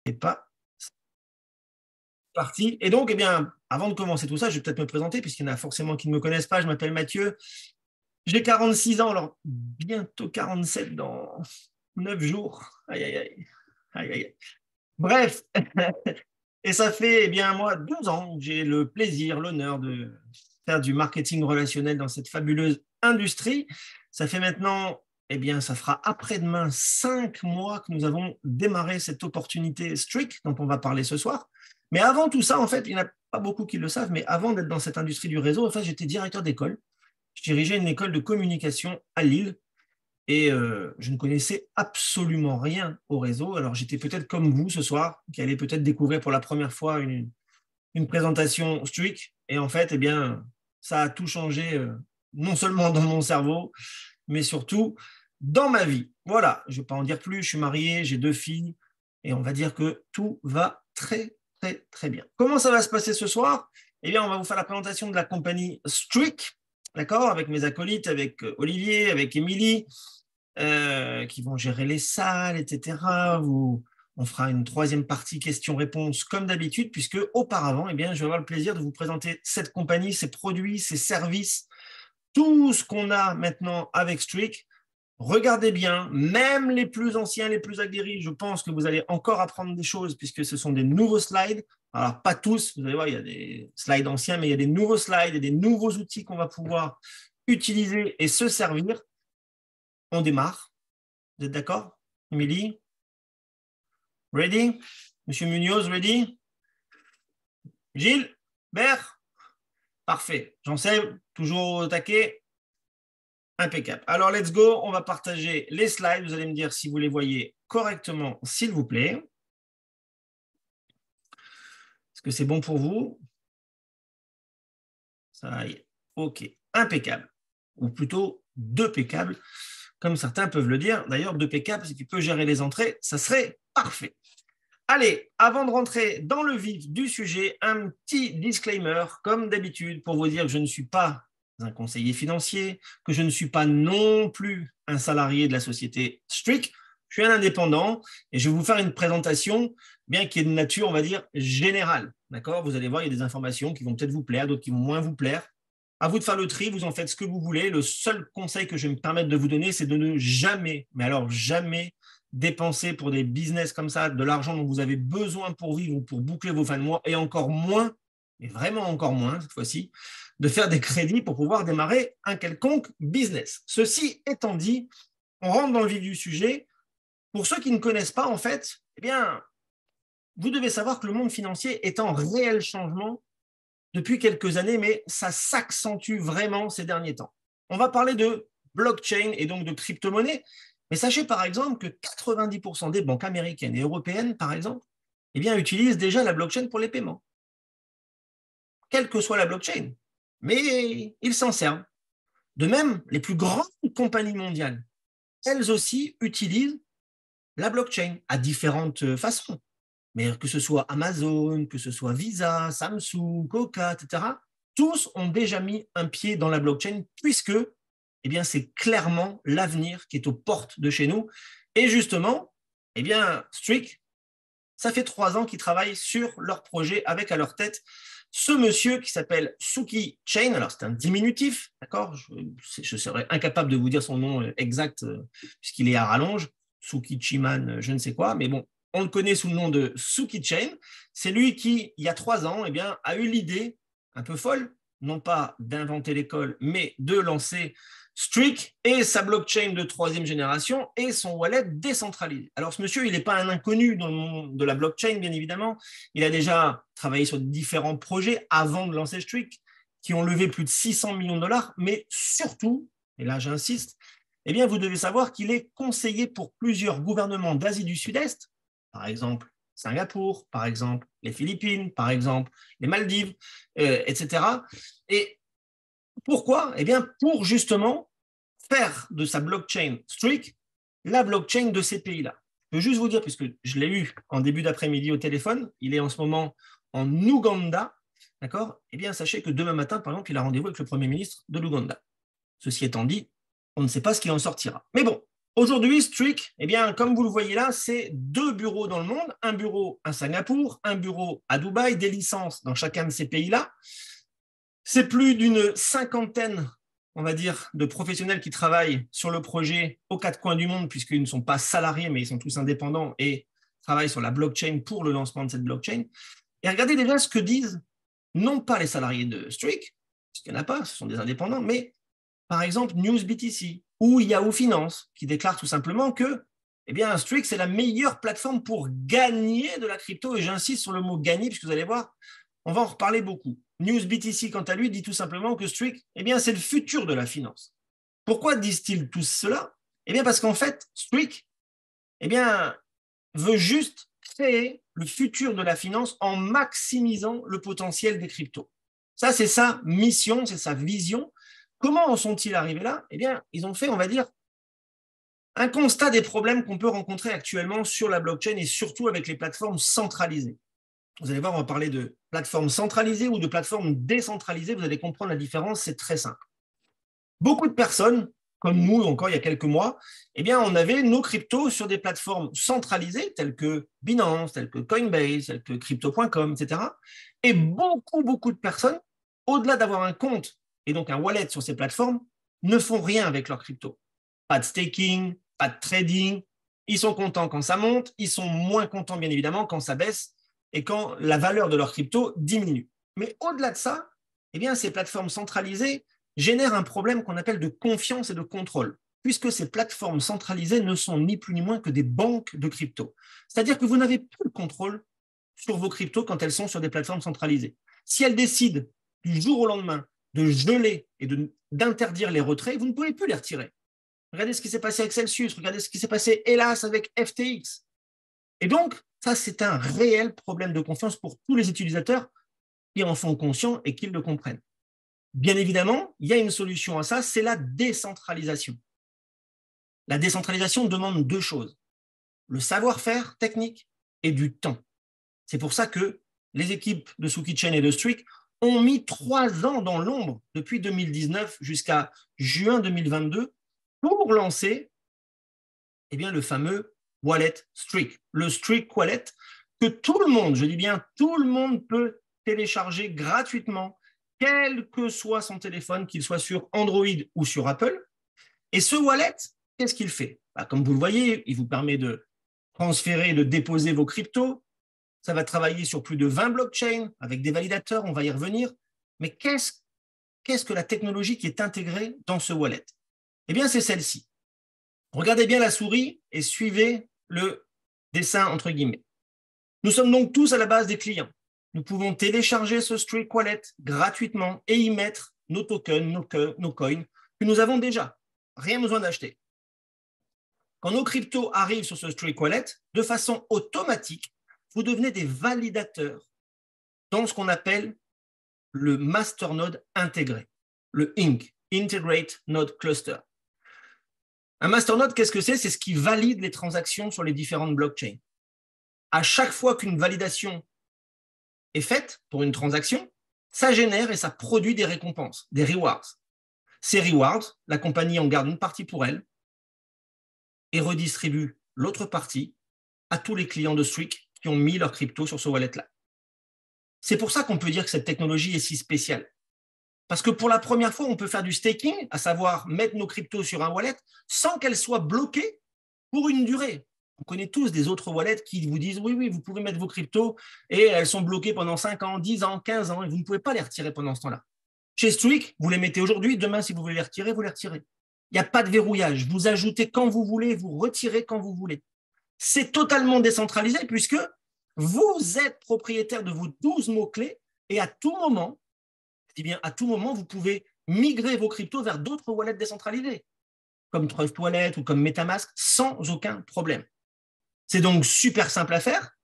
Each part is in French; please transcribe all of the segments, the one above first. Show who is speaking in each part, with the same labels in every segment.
Speaker 1: Et pas parti. Et donc, eh bien, avant de commencer tout ça, je vais peut-être me présenter, puisqu'il y en a forcément qui ne me connaissent pas. Je m'appelle Mathieu. J'ai 46 ans, alors bientôt 47 dans 9 jours. Aïe, aïe, aïe. Aïe, aïe. Bref, et ça fait, eh bien, moi, 12 ans que j'ai le plaisir, l'honneur de faire du marketing relationnel dans cette fabuleuse industrie. Ça fait maintenant, eh bien, ça fera après-demain 5 mois que nous avons démarré cette opportunité Streak dont on va parler ce soir. Mais avant tout ça, en fait, il n'y en a pas beaucoup qui le savent, mais avant d'être dans cette industrie du réseau, en fait, j'étais directeur d'école. Je dirigeais une école de communication à Lille et je ne connaissais absolument rien au réseau. Alors, j'étais peut-être comme vous ce soir, qui allez peut-être découvrir pour la première fois une présentation Streak. Et en fait, eh bien, ça a tout changé, non seulement dans mon cerveau, mais surtout dans ma vie. Voilà, je ne vais pas en dire plus. Je suis marié, j'ai 2 filles, et on va dire que tout va très, très, très bien. Comment ça va se passer ce soir? Eh bien, on va vous faire la présentation de la compagnie Streak, d'accord, avec mes acolytes, avec Olivier, avec Émilie, qui vont gérer les salles, etc. On fera une 3e partie questions-réponses comme d'habitude, puisque auparavant, eh bien, je vais avoir le plaisir de vous présenter cette compagnie, ses produits, ses services, tout ce qu'on a maintenant avec Streak. Regardez bien, même les plus anciens, les plus aguerris, je pense que vous allez encore apprendre des choses, puisque ce sont des nouveaux slides. Alors, pas tous, vous allez voir, il y a des slides anciens, mais il y a des nouveaux slides et des nouveaux outils qu'on va pouvoir utiliser et se servir. On démarre. Vous êtes d'accord? Émilie? Ready? Monsieur Munoz, ready? Gilles? Bert? Parfait. J'en sais, toujours au taquet. Impeccable. Alors, let's go. On va partager les slides. Vous allez me dire si vous les voyez correctement, s'il vous plaît. Est-ce que c'est bon pour vous? Ça y est. OK. Impeccable. Ou plutôt 2 peccables, comme certains peuvent le dire. D'ailleurs, 2 peccables, si tu peux gérer les entrées, ça serait parfait. Allez, avant de rentrer dans le vif du sujet, un petit disclaimer, comme d'habitude, pour vous dire que je ne suis pas un conseiller financier, que je ne suis pas non plus un salarié de la société Streak. Je suis un indépendant et je vais vous faire une présentation, bien qui est de nature, on va dire, générale. D'accord? Vous allez voir, il y a des informations qui vont peut-être vous plaire, d'autres qui vont moins vous plaire. À vous de faire le tri, vous en faites ce que vous voulez. Le seul conseil que je vais me permettre de vous donner, c'est de ne jamais, mais alors jamais, dépenser pour des business comme ça de l'argent dont vous avez besoin pour vivre ou pour boucler vos fins de mois, et encore moins, et vraiment encore moins cette fois-ci, de faire des crédits pour pouvoir démarrer un quelconque business. Ceci étant dit, on rentre dans le vif du sujet. Pour ceux qui ne connaissent pas, en fait, eh bien, vous devez savoir que le monde financier est en réel changement depuis quelques années, mais ça s'accentue vraiment ces derniers temps. On va parler de blockchain et donc de crypto-monnaie, mais sachez par exemple que 90% des banques américaines et européennes, par exemple, eh bien, utilisent déjà la blockchain pour les paiements, quelle que soit la blockchain, mais ils s'en servent. De même, les plus grandes compagnies mondiales, elles aussi utilisent la blockchain à différentes façons. Mais que ce soit Amazon, que ce soit Visa, Samsung, Coca, etc., tous ont déjà mis un pied dans la blockchain puisque eh bien, c'est clairement l'avenir qui est aux portes de chez nous. Et justement, eh bien, Streak, ça fait 3 ans qu'ils travaillent sur leur projet avec à leur tête ce monsieur qui s'appelle Suki Chain. Alors, c'est un diminutif, d'accord? Je serais incapable de vous dire son nom exact puisqu'il est à rallonge. Suki Chiman, je ne sais quoi, mais bon, on le connaît sous le nom de Suki Chain. C'est lui qui, il y a 3 ans, eh bien, a eu l'idée un peu folle, non pas d'inventer l'école, mais de lancer Streak et sa blockchain de 3e génération et son wallet décentralisé. Alors, ce monsieur, il n'est pas un inconnu dans le monde de la blockchain, bien évidemment. Il a déjà travaillé sur différents projets avant de lancer Streak qui ont levé plus de 600 millions de dollars, mais surtout, et là j'insiste, eh bien, vous devez savoir qu'il est conseiller pour plusieurs gouvernements d'Asie du Sud-Est, par exemple Singapour, par exemple les Philippines, par exemple les Maldives, etc. Et pourquoi? Eh bien, pour justement faire de sa blockchain Streak la blockchain de ces pays-là. Je peux juste vous dire, puisque je l'ai eu en début d'après-midi au téléphone, il est en ce moment en Ouganda, d'accord? Eh bien, sachez que demain matin, par exemple, il a rendez-vous avec le Premier ministre de l'Ouganda. Ceci étant dit, on ne sait pas ce qu'il en sortira. Mais bon, Aujourd'hui, Streak, eh bien, comme vous le voyez là, c'est 2 bureaux dans le monde, un bureau à Singapour, un bureau à Dubaï, des licences dans chacun de ces pays-là. C'est plus d'une cinquantaine, on va dire, de professionnels qui travaillent sur le projet aux quatre coins du monde, puisqu'ils ne sont pas salariés, mais ils sont tous indépendants et travaillent sur la blockchain pour le lancement de cette blockchain. Et regardez déjà ce que disent, non pas les salariés de Streak, parce qu'il n'y en a pas, ce sont des indépendants, mais par exemple NewsBTC ou Yahoo Finance, qui déclarent tout simplement que eh bien, Streak, c'est la meilleure plateforme pour gagner de la crypto, et j'insiste sur le mot gagner, puisque vous allez voir, on va en reparler beaucoup. NewsBTC, quant à lui, dit tout simplement que Streak, eh bien, c'est le futur de la finance. Pourquoi disent-ils tous cela? Eh bien, parce qu'en fait, Streak, eh bien, veut juste créer le futur de la finance en maximisant le potentiel des cryptos. Ça, c'est sa mission, c'est sa vision. Comment en sont-ils arrivés là? Eh bien, ils ont fait, on va dire, un constat des problèmes qu'on peut rencontrer actuellement sur la blockchain et surtout avec les plateformes centralisées. Vous allez voir, on va parler de plateformes centralisées ou de plateformes décentralisées. Vous allez comprendre la différence, c'est très simple. Beaucoup de personnes, comme nous encore il y a quelques mois, eh bien, on avait nos cryptos sur des plateformes centralisées telles que Binance, telles que Coinbase, telles que Crypto.com, etc. Et beaucoup de personnes, au-delà d'avoir un compte et donc un wallet sur ces plateformes, ne font rien avec leurs cryptos. Pas de staking, pas de trading. Ils sont contents quand ça monte, ils sont moins contents bien évidemment quand ça baisse et quand la valeur de leur crypto diminue. Mais au-delà de ça, eh bien, ces plateformes centralisées génèrent un problème qu'on appelle de confiance et de contrôle, puisque ces plateformes centralisées ne sont ni plus ni moins que des banques de crypto. C'est-à-dire que vous n'avez plus le contrôle sur vos cryptos quand elles sont sur des plateformes centralisées. Si elles décident du jour au lendemain de geler et d'interdire les retraits, vous ne pouvez plus les retirer. Regardez ce qui s'est passé avec Celsius, regardez ce qui s'est passé, hélas, avec FTX. Et donc, ça, c'est un réel problème de confiance pour tous les utilisateurs qui en sont conscients et qui le comprennent. Bien évidemment, il y a une solution à ça, c'est la décentralisation. La décentralisation demande deux choses, le savoir-faire technique et du temps. C'est pour ça que les équipes de Suki-Chain et de Streak ont mis 3 ans dans l'ombre depuis 2019 jusqu'à juin 2022 pour lancer eh bien, le fameux wallet Streak, le Streak Wallet que tout le monde, je dis bien tout le monde peut télécharger gratuitement, quel que soit son téléphone, qu'il soit sur Android ou sur Apple. Et ce wallet, qu'est-ce qu'il fait? Comme vous le voyez, il vous permet de transférer, de déposer vos cryptos. Ça va travailler sur plus de 20 blockchains avec des validateurs, on va y revenir. Mais qu'est-ce que la technologie qui est intégrée dans ce wallet? Eh bien, c'est celle-ci. Regardez bien la souris et suivez le dessin entre guillemets. Nous sommes donc tous à la base des clients. Nous pouvons télécharger ce Streak Wallet gratuitement et y mettre nos tokens, nos coins que nous avons déjà. Rien besoin d'acheter. Quand nos cryptos arrivent sur ce Streak Wallet, de façon automatique, vous devenez des validateurs dans ce qu'on appelle le masternode intégré, le INC, Integrate Node Cluster. Un masternode, qu'est-ce que c'est? C'est ce qui valide les transactions sur les différentes blockchains. À chaque fois qu'une validation est faite pour une transaction, ça génère et ça produit des récompenses, des rewards. Ces rewards, la compagnie en garde une partie pour elle et redistribue l'autre partie à tous les clients de Streak qui ont mis leur crypto sur ce wallet-là. C'est pour ça qu'on peut dire que cette technologie est si spéciale. Parce que pour la première fois, on peut faire du staking, à savoir mettre nos cryptos sur un wallet sans qu'elles soient bloquées pour une durée. On connaît tous des autres wallets qui vous disent oui, vous pouvez mettre vos cryptos et elles sont bloquées pendant 5 ans, 10 ans, 15 ans et vous ne pouvez pas les retirer pendant ce temps-là. Chez Streak, vous les mettez aujourd'hui, demain, si vous voulez les retirer, vous les retirez. Il n'y a pas de verrouillage. Vous ajoutez quand vous voulez, vous retirez quand vous voulez. C'est totalement décentralisé puisque vous êtes propriétaire de vos 12 mots-clés et à tout moment, je dis bien à tout moment, vous pouvez migrer vos cryptos vers d'autres wallets décentralisés, comme Trust Wallet ou comme MetaMask, sans aucun problème. C'est donc super simple à faire.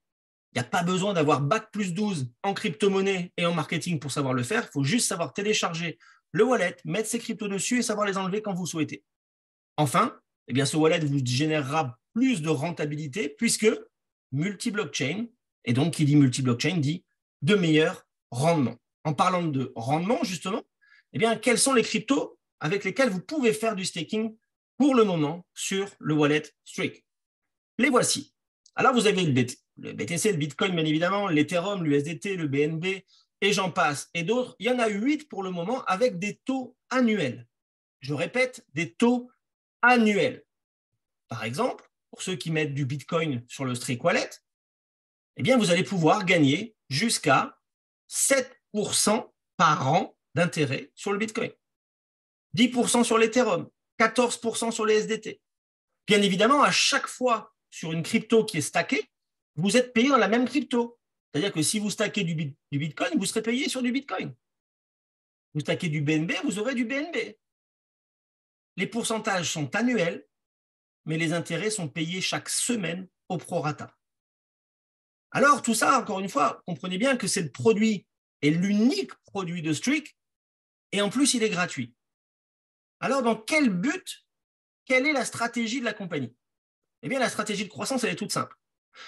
Speaker 1: Il n'y a pas besoin d'avoir Bac+12 en crypto-monnaie et en marketing pour savoir le faire. Il faut juste savoir télécharger le wallet, mettre ses cryptos dessus et savoir les enlever quand vous souhaitez. Enfin, eh bien, ce wallet vous générera plus de rentabilité puisque multi-blockchain, et donc qui dit multi-blockchain dit de meilleurs rendements. En parlant de rendement, justement, eh bien, quels sont les cryptos avec lesquels vous pouvez faire du staking pour le moment sur le wallet Streak. Les voici. Alors, vous avez le BTC, le Bitcoin, bien évidemment, l'Ethereum, l'USDT, le BNB, et j'en passe, et d'autres. Il y en a 8 pour le moment avec des taux annuels. Je répète, des taux annuels. Par exemple, pour ceux qui mettent du Bitcoin sur le Streak Wallet, eh bien, vous allez pouvoir gagner jusqu'à 7% par an d'intérêt sur le Bitcoin, 10% sur l'Ethereum, 14% sur les SDT. Bien évidemment, à chaque fois sur une crypto qui est stackée, vous êtes payé dans la même crypto. C'est-à-dire que si vous stackez du Bitcoin, vous serez payé sur du Bitcoin. Vous stackez du BNB, vous aurez du BNB. Les pourcentages sont annuels, mais les intérêts sont payés chaque semaine au prorata. Alors, tout ça, encore une fois, comprenez bien que c'est le produit et l'unique produit de Streak, et en plus, il est gratuit. Alors, dans quel but, quelle est la stratégie de la compagnie? Eh bien, la stratégie de croissance, elle est toute simple.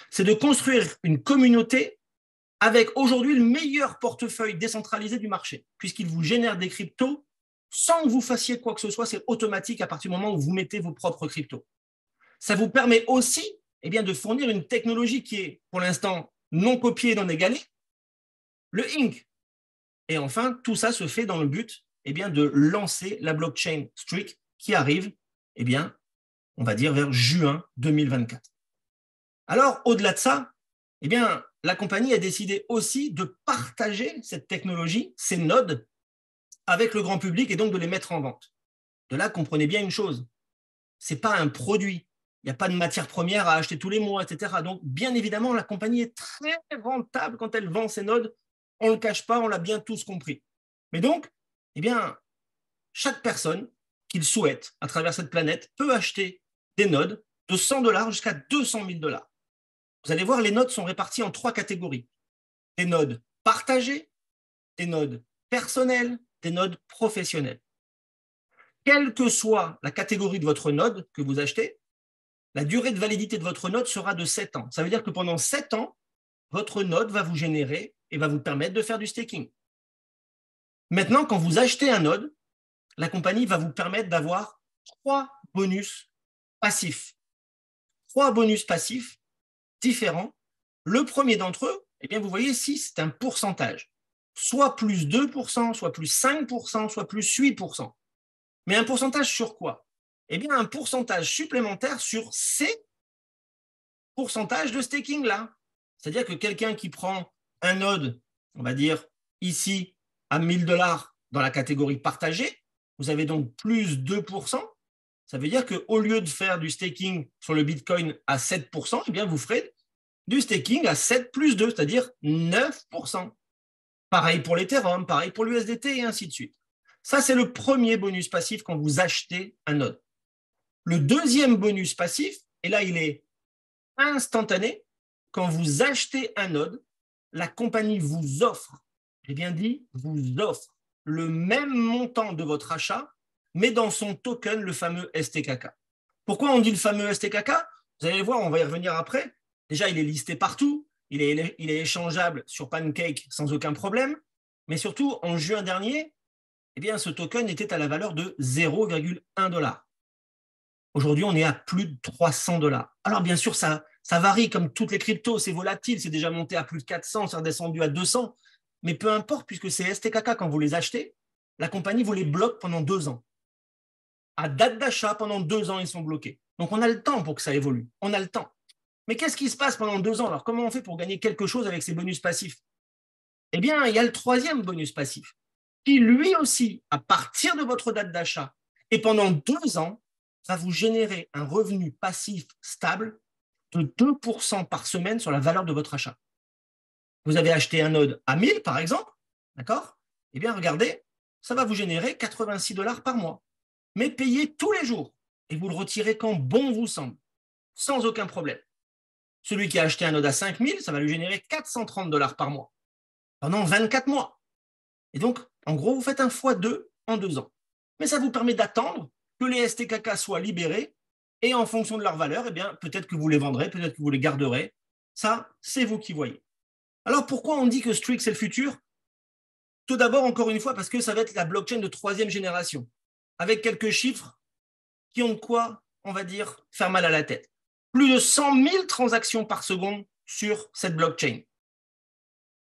Speaker 1: C'est de construire une communauté avec aujourd'hui le meilleur portefeuille décentralisé du marché, puisqu'il vous génère des cryptos sans que vous fassiez quoi que ce soit, c'est automatique à partir du moment où vous mettez vos propres cryptos. Ça vous permet aussi de fournir une technologie qui est, pour l'instant, non copiée et non égalée, le Inc. Et enfin, tout ça se fait dans le but de lancer la blockchain Streak qui arrive, on va dire, vers juin 2024. Alors, au-delà de ça, la compagnie a décidé aussi de partager cette technologie, ces nodes, avec le grand public et donc de les mettre en vente. De là, comprenez bien une chose, ce n'est pas un produit, il n'y a pas de matière première à acheter tous les mois, etc. Donc, bien évidemment, la compagnie est très rentable quand elle vend ses nodes. On ne le cache pas, on l'a bien tous compris. Mais donc, chaque personne qu'il souhaite à travers cette planète peut acheter des nodes de $100 jusqu'à $200 000. Vous allez voir, les nodes sont réparties en 3 catégories. Des nodes partagées, des nodes personnelles, des nodes professionnelles. Quelle que soit la catégorie de votre node que vous achetez, la durée de validité de votre node sera de 7 ans. Ça veut dire que pendant 7 ans, votre node va vous générer et va vous permettre de faire du staking. Maintenant, quand vous achetez un node, la compagnie va vous permettre d'avoir 3 bonus passifs. 3 bonus passifs différents. Le premier d'entre eux, vous voyez ici, c'est un pourcentage. Soit plus 2%, soit plus 5%, soit plus 8%. Mais un pourcentage sur quoi? Un pourcentage supplémentaire sur ces pourcentages de staking-là. C'est-à-dire que quelqu'un qui prend un node, on va dire ici, à $1000 dans la catégorie partagée, vous avez donc plus 2%. Ça veut dire qu'au lieu de faire du staking sur le Bitcoin à 7%, vous ferez du staking à 7 plus 2, c'est-à-dire 9%. Pareil pour l'Ethereum, pareil pour l'USDT et ainsi de suite. Ça, c'est le premier bonus passif quand vous achetez un node. Le deuxième bonus passif, et là, il est instantané, quand vous achetez un node, la compagnie vous offre, j'ai bien dit, vous offre le même montant de votre achat, mais dans son token, le fameux STKK. Pourquoi on dit le fameux STKK? Vous allez voir, on va y revenir après. Déjà, il est listé partout, il est échangeable sur Pancake sans aucun problème, mais surtout, en juin dernier, ce token était à la valeur de $0,1. Aujourd'hui, on est à plus de $300. Alors, bien sûr, ça varie comme toutes les cryptos, c'est volatile, c'est déjà monté à plus de 400, c'est redescendu à 200, mais peu importe, puisque ces STKK, quand vous les achetez, la compagnie vous les bloque pendant 2 ans. À date d'achat, pendant 2 ans, ils sont bloqués. Donc, on a le temps pour que ça évolue. On a le temps. Mais qu'est-ce qui se passe pendant 2 ans? Alors, comment on fait pour gagner quelque chose avec ces bonus passifs? Il y a le troisième bonus passif, qui lui aussi, à partir de votre date d'achat, et pendant 2 ans, va vous générer un revenu passif stable de 2% par semaine sur la valeur de votre achat. Vous avez acheté un node à 1000, par exemple, d'accord? Regardez, ça va vous générer $86 par mois, mais payé tous les jours, et vous le retirez quand bon vous semble, sans aucun problème. Celui qui a acheté un node à 5000, ça va lui générer $430 par mois, pendant 24 mois. Et donc, en gros, vous faites un x2 en 2 ans. Mais ça vous permet d'attendre que les STKK soient libérés et en fonction de leur valeur, peut-être que vous les vendrez, peut-être que vous les garderez. Ça, c'est vous qui voyez. Alors, pourquoi on dit que Streak, c'est le futur? Tout d'abord, encore une fois, parce que ça va être la blockchain de 3e génération, avec quelques chiffres qui ont de quoi, on va dire, faire mal à la tête. Plus de 100 000 transactions par seconde sur cette blockchain.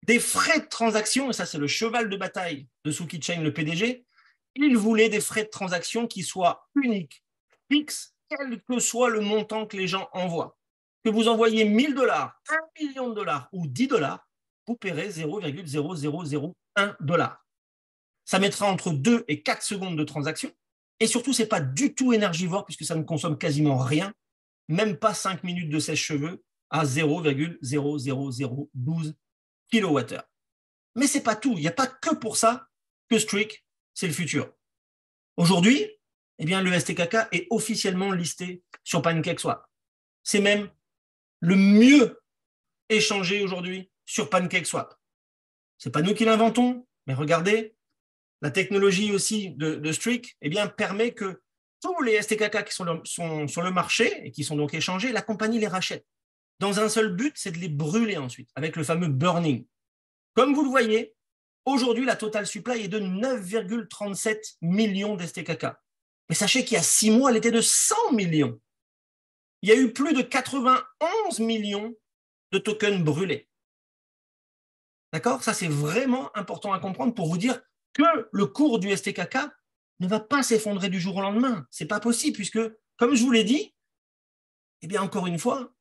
Speaker 1: Des frais de transaction, et ça c'est le cheval de bataille de Sookie Chain, le PDG, il voulait des frais de transaction qui soient uniques, fixes, quel que soit le montant que les gens envoient. Que vous envoyez 1 000 $, 1 million de dollars ou 10 $, vous paierez 0,0001 $. Ça mettra entre 2 et 4 secondes de transaction. Et surtout, ce n'est pas du tout énergivore puisque ça ne consomme quasiment rien, même pas 5 minutes de sèche-cheveux à 0,00012 kWh. Mais ce n'est pas tout. Il n'y a pas que pour ça que Streak, c'est le futur. Aujourd'hui, eh bien, le STKK est officiellement listé sur PancakeSwap. C'est même le mieux échangé aujourd'hui sur PancakeSwap. Ce n'est pas nous qui l'inventons, mais regardez, la technologie aussi de Streak eh bien, permet que tous les STKK qui sont sur le marché et qui sont donc échangés, la compagnie les rachète. Dans un seul but, c'est de les brûler ensuite, avec le fameux burning. Comme vous le voyez, aujourd'hui, la total supply est de 9,37 millions d'STKK. Mais sachez qu'il y a 6 mois, elle était de 100 millions. Il y a eu plus de 91 millions de tokens brûlés. D'accord? Ça, c'est vraiment important à comprendre pour vous dire que le cours du STKK ne va pas s'effondrer du jour au lendemain. Ce n'est pas possible puisque, comme je vous l'ai dit, eh bien, encore une fois,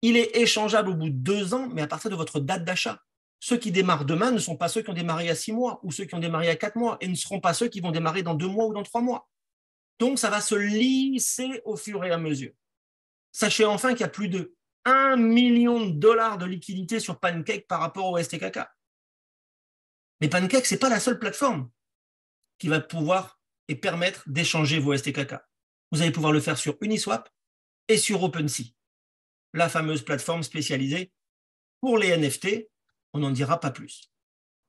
Speaker 1: il est échangeable au bout de 2 ans, mais à partir de votre date d'achat. Ceux qui démarrent demain ne sont pas ceux qui ont démarré à 6 mois ou ceux qui ont démarré à 4 mois et ne seront pas ceux qui vont démarrer dans 2 mois ou dans 3 mois. Donc, ça va se lisser au fur et à mesure. Sachez enfin qu'il y a plus de 1 million de dollars de liquidité sur Pancake par rapport au STKK. Mais Pancake, ce n'est pas la seule plateforme qui va pouvoir et permettre d'échanger vos STKK. Vous allez pouvoir le faire sur Uniswap et sur OpenSea, la fameuse plateforme spécialisée pour les NFT. On n'en dira pas plus.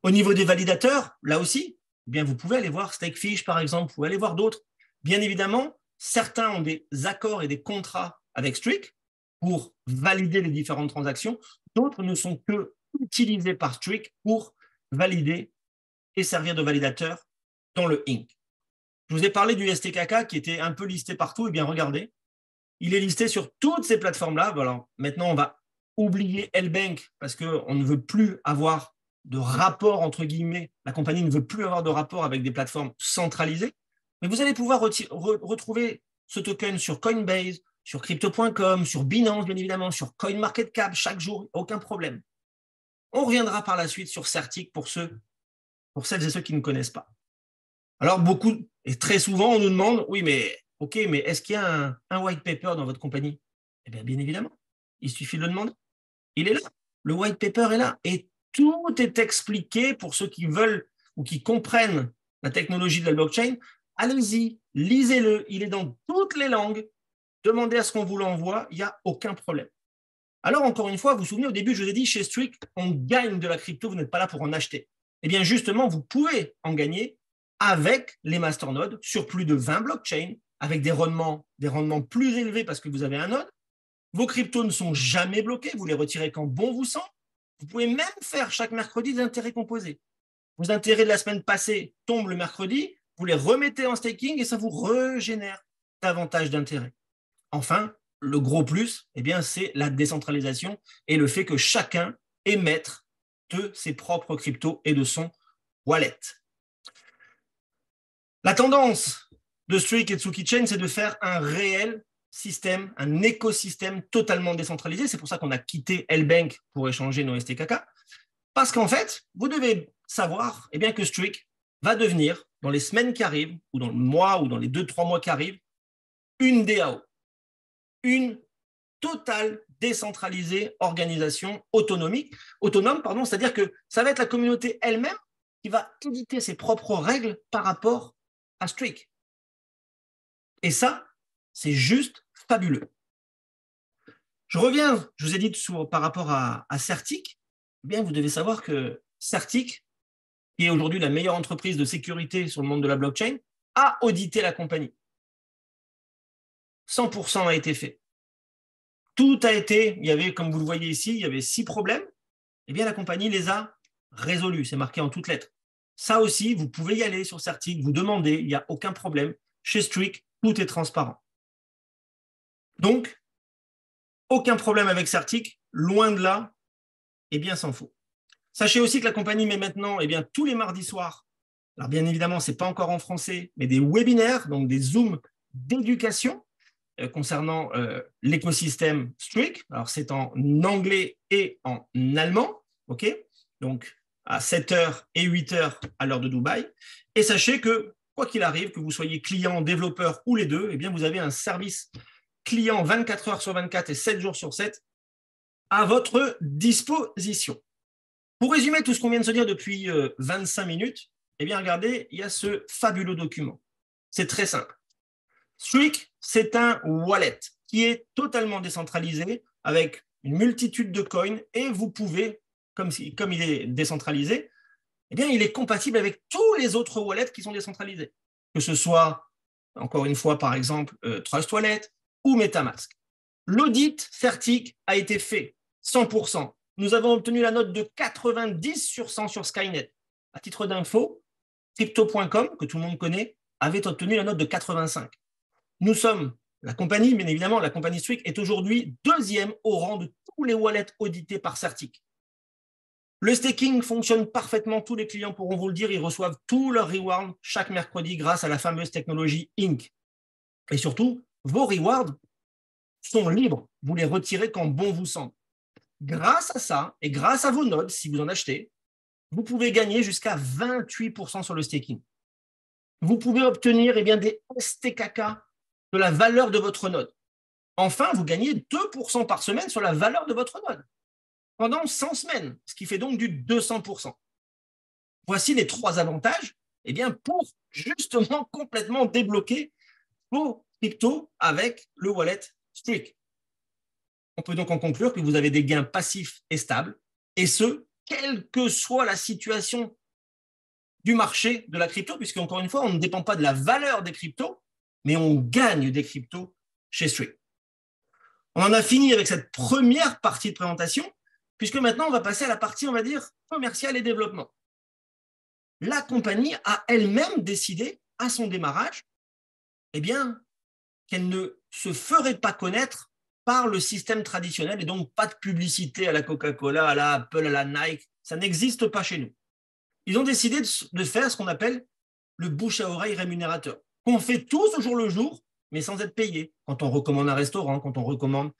Speaker 1: Au niveau des validateurs, là aussi, eh bien, vous pouvez aller voir Stakefish, par exemple, vous pouvez aller voir d'autres. Bien évidemment, certains ont des accords et des contrats avec Streak pour valider les différentes transactions. D'autres ne sont que utilisés par Streak pour valider et servir de validateur dans le Inc. Je vous ai parlé du STKK qui était un peu listé partout. Eh bien, regardez, il est listé sur toutes ces plateformes-là. Voilà. Maintenant, on va oublier L-Bank parce qu'on ne veut plus avoir de rapport, entre guillemets. La compagnie ne veut plus avoir de rapport avec des plateformes centralisées. Mais vous allez pouvoir retrouver ce token sur Coinbase, sur Crypto.com, sur Binance, bien évidemment, sur CoinMarketCap, chaque jour, aucun problème. On reviendra par la suite sur Certic pour celles et ceux qui ne connaissent pas. Alors, beaucoup, et très souvent, on nous demande, oui, mais OK, mais est-ce qu'il y a un white paper dans votre compagnie? Eh bien, bien évidemment, il suffit de le demander. Il est là, le white paper est là, et tout est expliqué pour ceux qui veulent ou qui comprennent la technologie de la blockchain. Allez-y, lisez-le, il est dans toutes les langues, demandez à ce qu'on vous l'envoie, il n'y a aucun problème. Alors, encore une fois, vous vous souvenez, au début, je vous ai dit, chez Streak, on gagne de la crypto, vous n'êtes pas là pour en acheter. Eh bien, justement, vous pouvez en gagner avec les masternodes sur plus de 20 blockchains, avec des rendements plus élevés parce que vous avez un node. Vos cryptos ne sont jamais bloqués, vous les retirez quand bon vous semble. Vous pouvez même faire chaque mercredi des intérêts composés. Vos intérêts de la semaine passée tombent le mercredi, vous les remettez en staking et ça vous régénère davantage d'intérêts. Enfin, le gros plus, eh bien, c'est la décentralisation et le fait que chacun est maître de ses propres cryptos et de son wallet. La tendance de Streak et de Sookie Chain, c'est de faire un réel système, un écosystème totalement décentralisé. C'est pour ça qu'on a quitté L-Bank pour échanger nos STKK. Parce qu'en fait, vous devez savoir eh bien, que Streak va devenir, dans les semaines qui arrivent, ou dans le mois, ou dans les 2-3 mois qui arrivent, une DAO. Une totale décentralisée organisation autonome, c'est-à-dire que ça va être la communauté elle-même qui va éditer ses propres règles par rapport à Streak. Et ça, c'est juste fabuleux. Je reviens, je vous ai dit par rapport à Certic, eh bien, vous devez savoir que Certic, qui est aujourd'hui la meilleure entreprise de sécurité sur le monde de la blockchain, a audité la compagnie. 100% a été fait. Tout a été, il y avait, comme vous le voyez ici, il y avait 6 problèmes. Eh bien, la compagnie les a résolus. C'est marqué en toutes lettres. Ça aussi, vous pouvez y aller sur Certic, vous demandez, il n'y a aucun problème. Chez Streak, tout est transparent. Donc, aucun problème avec Certic, loin de là, et bien s'en faut. Sachez aussi que la compagnie met maintenant tous les mardis soirs, alors bien évidemment, ce n'est pas encore en français, mais des webinaires, donc des Zooms d'éducation concernant l'écosystème Streak. Alors c'est en anglais et en allemand, ok? Donc à 7h et 8h à l'heure de Dubaï. Et sachez que, quoi qu'il arrive, que vous soyez client, développeur ou les deux, vous avez un service client 24 heures sur 24 et 7 jours sur 7 à votre disposition. Pour résumer tout ce qu'on vient de se dire depuis 25 minutes, regardez, il y a ce fabuleux document. C'est très simple. Streak, c'est un wallet qui est totalement décentralisé avec une multitude de coins et vous pouvez, comme il est décentralisé, il est compatible avec tous les autres wallets qui sont décentralisés. Que ce soit, encore une fois, par exemple, Trust Wallet ou MetaMask. L'audit Certic a été fait 100%. Nous avons obtenu la note de 90 sur 100 sur Skynet. À titre d'info, Crypto.com, que tout le monde connaît, avait obtenu la note de 85. Nous sommes, la compagnie, bien évidemment, la compagnie Streak est aujourd'hui deuxième au rang de tous les wallets audités par Certic. Le staking fonctionne parfaitement, tous les clients pourront vous le dire, ils reçoivent tous leurs rewards chaque mercredi grâce à la fameuse technologie Inc. Et surtout, vos rewards sont libres, vous les retirez quand bon vous semble. Grâce à ça, et grâce à vos nodes, si vous en achetez, vous pouvez gagner jusqu'à 28% sur le staking. Vous pouvez obtenir des STKK de la valeur de votre node. Enfin, vous gagnez 2% par semaine sur la valeur de votre node pendant 100 semaines, ce qui fait donc du 200%. Voici les 3 avantages pour justement complètement débloquer vos cryptos avec le wallet Streak. On peut donc en conclure que vous avez des gains passifs et stables, et ce, quelle que soit la situation du marché de la crypto, puisque encore une fois, on ne dépend pas de la valeur des cryptos, mais on gagne des cryptos chez Streak. On en a fini avec cette première partie de présentation, puisque maintenant, on va passer à la partie, on va dire, commerciale et développement. La compagnie a elle-même décidé, à son démarrage, qu'elle ne se ferait pas connaître par le système traditionnel et donc pas de publicité à la Coca-Cola, à la Apple, à la Nike. Ça n'existe pas chez nous. Ils ont décidé de faire ce qu'on appelle le bouche à oreille rémunérateur, qu'on fait tous au jour le jour, mais sans être payé. Quand on recommande un restaurant, quand on recommande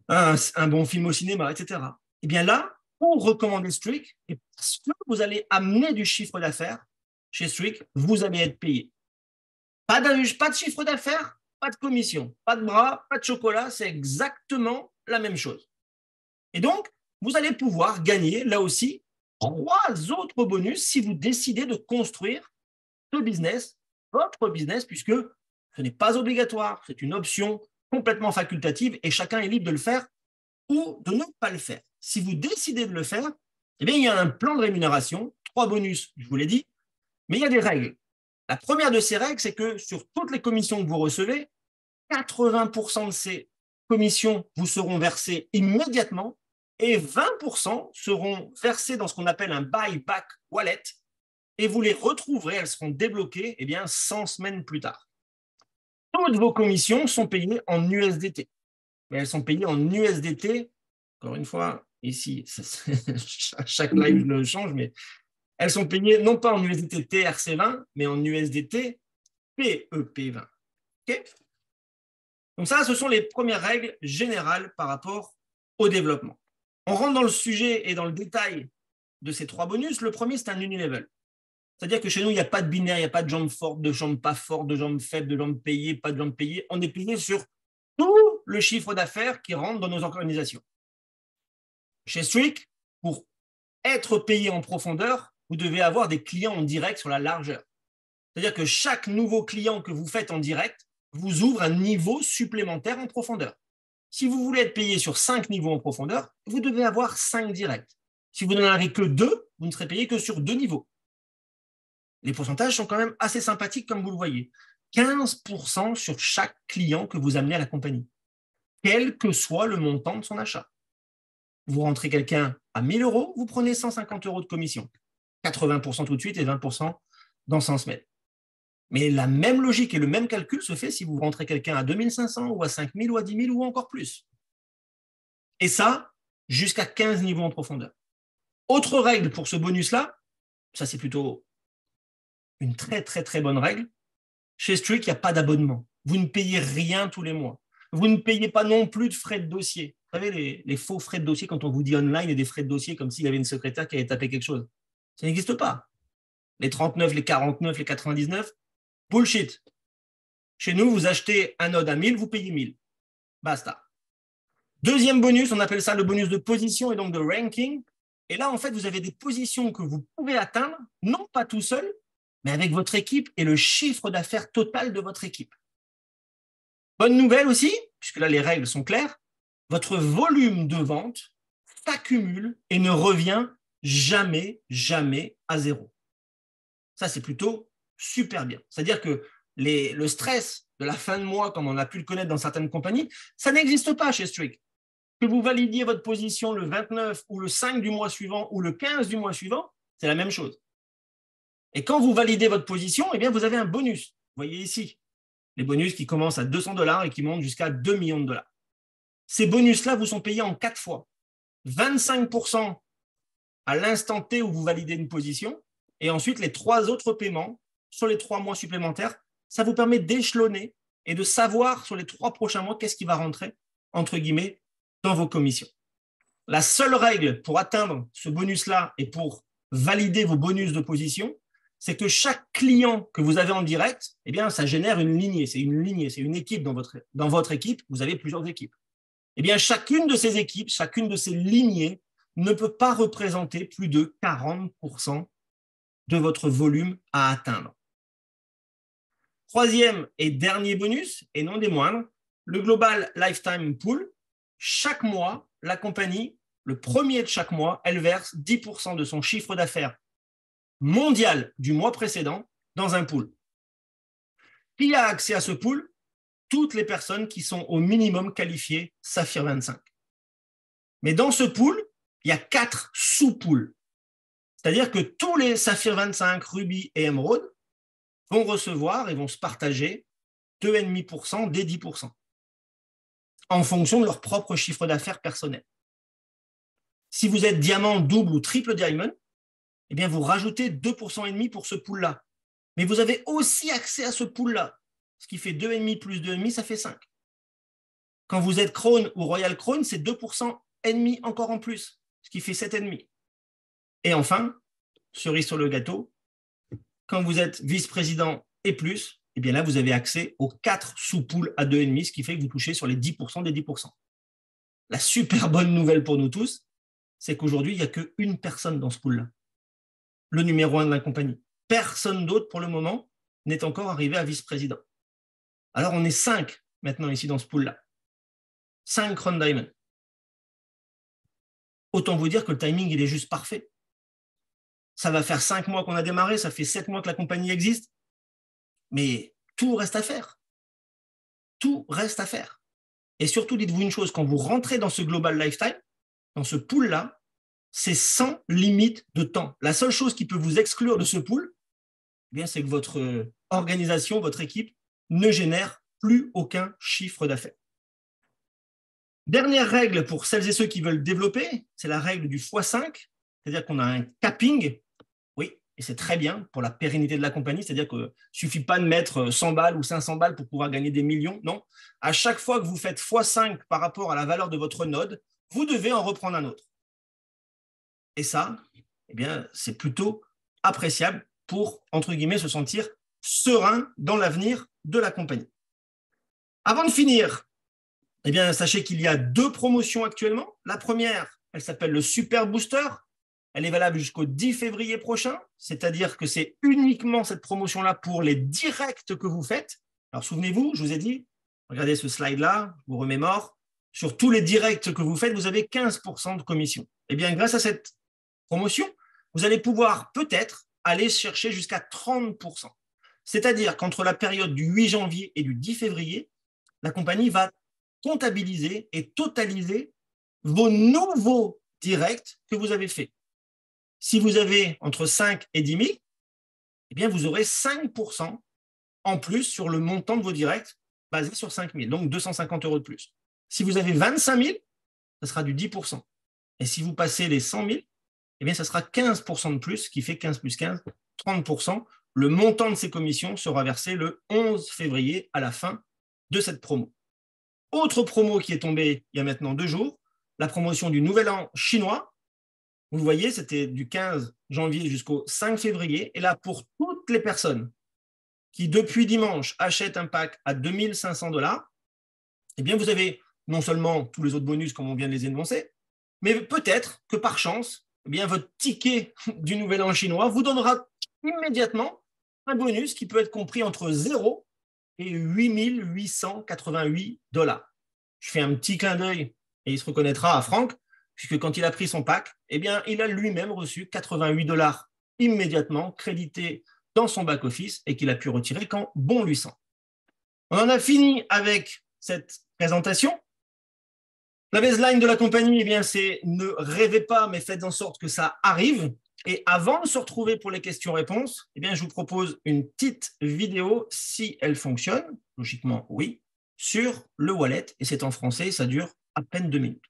Speaker 1: un bon film au cinéma, etc. Là, pour recommander Streak, et parce que vous allez amener du chiffre d'affaires chez Streak, vous allez être payé. Pas de chiffre d'affaires, pas de commission, pas de bras, pas de chocolat, c'est exactement la même chose. Et donc, vous allez pouvoir gagner, là aussi, 3 autres bonus si vous décidez de construire ce business, votre business, puisque ce n'est pas obligatoire, c'est une option complètement facultative et chacun est libre de le faire ou de ne pas le faire. Si vous décidez de le faire, il y a un plan de rémunération, 3 bonus, je vous l'ai dit, mais il y a des règles. La première de ces règles, c'est que sur toutes les commissions que vous recevez, 80% de ces commissions vous seront versées immédiatement et 20% seront versées dans ce qu'on appelle un buyback wallet et vous les retrouverez, elles seront débloquées 100 semaines plus tard. Toutes vos commissions sont payées en USDT. Mais elles sont payées en USDT, encore une fois, ici, chaque live je le change, mais elles sont payées non pas en USDT TRC20, mais en USDT PEP20. Okay, donc ça, ce sont les premières règles générales par rapport au développement. On rentre dans le sujet et dans le détail de ces 3 bonus. Le premier, c'est un unilevel. C'est-à-dire que chez nous, il n'y a pas de binaire, il n'y a pas de jambes fortes, de jambes pas fortes, de jambes faibles, de jambes payées, pas de jambes payées. On est payé sur tout le chiffre d'affaires qui rentre dans nos organisations. Chez Streak, pour être payé en profondeur, vous devez avoir des clients en direct sur la largeur. C'est-à-dire que chaque nouveau client que vous faites en direct vous ouvre un niveau supplémentaire en profondeur. Si vous voulez être payé sur 5 niveaux en profondeur, vous devez avoir 5 directs. Si vous n'en avez que 2, vous ne serez payé que sur 2 niveaux. Les pourcentages sont quand même assez sympathiques, comme vous le voyez. 15% sur chaque client que vous amenez à la compagnie, quel que soit le montant de son achat. Vous rentrez quelqu'un à 1 000 €, vous prenez 150 € de commission. 80% tout de suite et 20% dans 100 semaines. Mais la même logique et le même calcul se fait si vous rentrez quelqu'un à 2500 ou à 5000 ou à 10 000 ou encore plus. Et ça, jusqu'à 15 niveaux en profondeur. Autre règle pour ce bonus-là, ça c'est plutôt une très très très bonne règle. Chez Streak, il n'y a pas d'abonnement. Vous ne payez rien tous les mois. Vous ne payez pas non plus de frais de dossier. Vous savez, les faux frais de dossier, quand on vous dit online, et des frais de dossier comme s'il y avait une secrétaire qui avait tapé quelque chose. Ça n'existe pas. Les 39, les 49, les 99, bullshit. Chez nous, vous achetez un node à 1000, vous payez 1000. Basta. Deuxième bonus, on appelle ça le bonus de position et donc de ranking. Et là, en fait, vous avez des positions que vous pouvez atteindre, non pas tout seul, mais avec votre équipe et le chiffre d'affaires total de votre équipe. Bonne nouvelle aussi, puisque là, les règles sont claires, votre volume de vente s'accumule et ne revient jamais, jamais à zéro. Ça, c'est plutôt super bien. C'est-à-dire que le stress de la fin de mois, comme on a pu le connaître dans certaines compagnies, ça n'existe pas chez Streak. Que vous validiez votre position le 29 ou le 5 du mois suivant ou le 15 du mois suivant, c'est la même chose. Et quand vous validez votre position, eh bien, vous avez un bonus. Vous voyez ici, les bonus qui commencent à $200 et qui montent jusqu'à 2 millions de dollars. Ces bonus-là vous sont payés en 4 fois. 25% à l'instant T où vous validez une position, et ensuite les 3 autres paiements sur les 3 mois supplémentaires. Ça vous permet d'échelonner et de savoir sur les 3 prochains mois qu'est-ce qui va rentrer, entre guillemets, dans vos commissions. La seule règle pour atteindre ce bonus-là et pour valider vos bonus de position, c'est que chaque client que vous avez en direct, eh bien, ça génère une lignée. C'est une équipe dans votre équipe. Vous avez plusieurs équipes. Eh bien, chacune de ces équipes, chacune de ces lignées ne peut pas représenter plus de 40% de votre volume à atteindre. Troisième et dernier bonus, et non des moindres, le Global Lifetime Pool. Chaque mois, la compagnie, le premier de chaque mois, elle verse 10% de son chiffre d'affaires mondial du mois précédent dans un pool. Qui a accès à ce pool? Toutes les personnes qui sont au minimum qualifiées Saphir 25. Mais dans ce pool, il y a 4 sous-pools. C'est-à-dire que tous les Saphir 25, Ruby et Emerald vont recevoir et vont se partager 2,5% des 10% en fonction de leur propre chiffre d'affaires personnel. Si vous êtes diamant, double ou triple diamond, eh bien vous rajoutez 2,5% pour ce pool-là. Mais vous avez aussi accès à ce pool-là. Ce qui fait 2,5 plus 2,5, ça fait 5. Quand vous êtes Crown ou Royal Crown, c'est 2,5% encore en plus, ce qui fait 7,5. Et enfin, cerise sur le gâteau, quand vous êtes vice-président et plus, eh bien là, vous avez accès aux 4 sous-poules à 2,5, ce qui fait que vous touchez sur les 10% des 10%. La super bonne nouvelle pour nous tous, c'est qu'aujourd'hui, il n'y a qu'une personne dans ce pool-là. Le numéro 1 de la compagnie. Personne d'autre, pour le moment, n'est encore arrivé à vice-président. Alors, on est 5 maintenant ici dans ce pool-là. 5 Crown Diamond. Autant vous dire que le timing, il est juste parfait. Ça va faire 5 mois qu'on a démarré, ça fait 7 mois que la compagnie existe. Mais tout reste à faire. Tout reste à faire. Et surtout, dites-vous une chose, quand vous rentrez dans ce Global Lifetime, dans ce pool-là, c'est sans limite de temps. La seule chose qui peut vous exclure de ce pool, eh bien, c'est que votre organisation, votre équipe, ne génère plus aucun chiffre d'affaires. Dernière règle pour celles et ceux qui veulent développer, c'est la règle du x5, c'est-à-dire qu'on a un capping. Oui, et c'est très bien pour la pérennité de la compagnie, c'est-à-dire qu'il ne suffit pas de mettre 100 balles ou 500 balles pour pouvoir gagner des millions. Non, à chaque fois que vous faites x5 par rapport à la valeur de votre node, vous devez en reprendre un autre. Et ça, eh bien, c'est plutôt appréciable pour, entre guillemets, se sentir serein dans l'avenir de la compagnie. Avant de finir, eh bien, sachez qu'il y a 2 promotions actuellement. La première, elle s'appelle le Super Booster. Elle est valable jusqu'au 10 février prochain, c'est-à-dire que c'est uniquement cette promotion-là pour les directs que vous faites. Alors, souvenez-vous, je vous ai dit, regardez ce slide-là, je vous remémore, sur tous les directs que vous faites, vous avez 15% de commission. Eh bien, grâce à cette promotion, vous allez pouvoir peut-être aller chercher jusqu'à 30%. C'est-à-dire qu'entre la période du 8 janvier et du 10 février, la compagnie va comptabiliser et totaliser vos nouveaux directs que vous avez faits. Si vous avez entre 5 et 10 000, eh bien vous aurez 5% en plus sur le montant de vos directs basé sur 5 000, donc 250 € de plus. Si vous avez 25 000, ça sera du 10%. Et si vous passez les 100 000, eh bien, ça sera 15% de plus, ce qui fait 15 plus 15, 30%. Le montant de ces commissions sera versé le 11 février à la fin de cette promo. Autre promo qui est tombée il y a maintenant 2 jours, la promotion du Nouvel An chinois. Vous voyez, c'était du 15 janvier jusqu'au 5 février. Et là, pour toutes les personnes qui, depuis dimanche, achètent un pack à 2 500 $, eh bien, vous avez non seulement tous les autres bonus, comme on vient de les énoncer, mais peut-être que par chance, eh bien, votre ticket du Nouvel An chinois vous donnera immédiatement un bonus qui peut être compris entre 0 et 8 888 $. Je fais un petit clin d'œil et il se reconnaîtra à Franck, puisque quand il a pris son pack, eh bien, il a lui-même reçu 88 $ immédiatement crédités dans son back-office et qu'il a pu retirer quand bon lui semble. On en a fini avec cette présentation. La baseline de la compagnie, eh bien, c'est ne rêvez pas, mais faites en sorte que ça arrive. Et avant de se retrouver pour les questions-réponses, eh bien, je vous propose une petite vidéo, si elle fonctionne, logiquement oui, sur le wallet. Et c'est en français, ça dure à peine 2 minutes.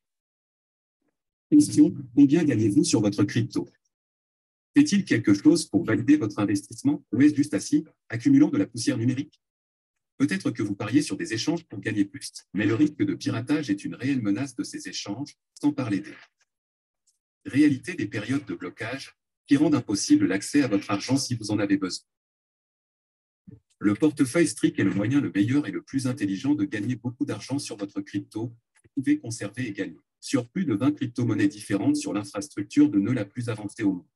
Speaker 2: Question, combien gagnez-vous sur votre crypto? Fait-il quelque chose pour valider votre investissement ou est-ce juste assis, accumulant de la poussière numérique? Peut-être que vous pariez sur des échanges pour gagner plus, mais le risque de piratage est une réelle menace de ces échanges, sans parler des réalités des périodes de blocage qui rendent impossible l'accès à votre argent si vous en avez besoin. Le portefeuille strict est le moyen le meilleur et le plus intelligent de gagner beaucoup d'argent sur votre crypto. Vous pouvez conserver et gagner sur plus de 20 crypto-monnaies différentes sur l'infrastructure de nœuds la plus avancée au monde.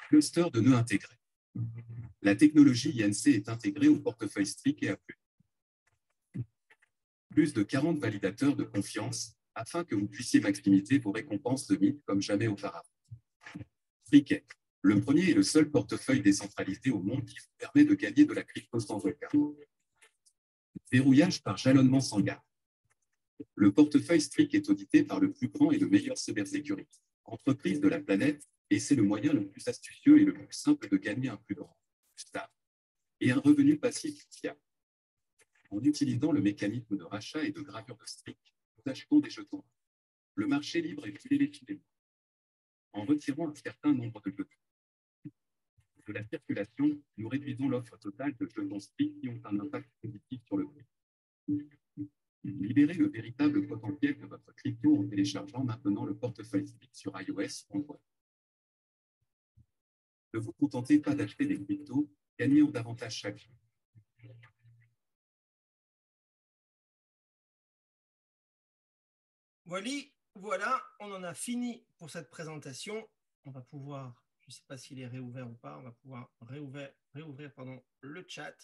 Speaker 2: Cluster de nœuds intégrés. La technologie INC est intégrée au portefeuille strict et à plus de 40 validateurs de confiance afin que vous puissiez maximiser vos récompenses de mythe comme jamais auparavant. Strict, le premier et le seul portefeuille décentralisé au monde qui vous permet de gagner de la crypto sans aucun verrouillage par jalonnement sans garde. Le portefeuille strict est audité par le plus grand et le meilleur cybersécurité entreprise de la planète et c'est le moyen le plus astucieux et le plus simple de gagner un plus grand stable et un revenu passif fiable. En utilisant le mécanisme de rachat et de gravure de strict, nous achetons des jetons. Le marché libre est plus électrique. En retirant un certain nombre de jetons de la circulation, nous réduisons l'offre totale de jetons strict qui ont un impact positif sur le prix. Libérez le véritable potentiel de votre crypto en téléchargeant maintenant le portefeuille strict sur iOS ou Android. Ne vous contentez pas d'acheter des cryptos, gagnez en davantage chaque jour.
Speaker 1: Voilà, on en a fini pour cette présentation. On va pouvoir, je ne sais pas s'il est réouvert ou pas, on va pouvoir réouvrir le chat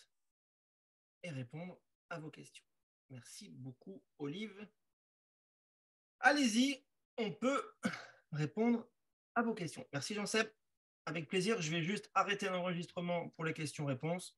Speaker 1: et répondre à vos questions. Merci beaucoup, Olive. Allez-y, on peut répondre à vos questions. Merci, Jean-Seb. Avec plaisir, je vais juste arrêter l'enregistrement pour les questions-réponses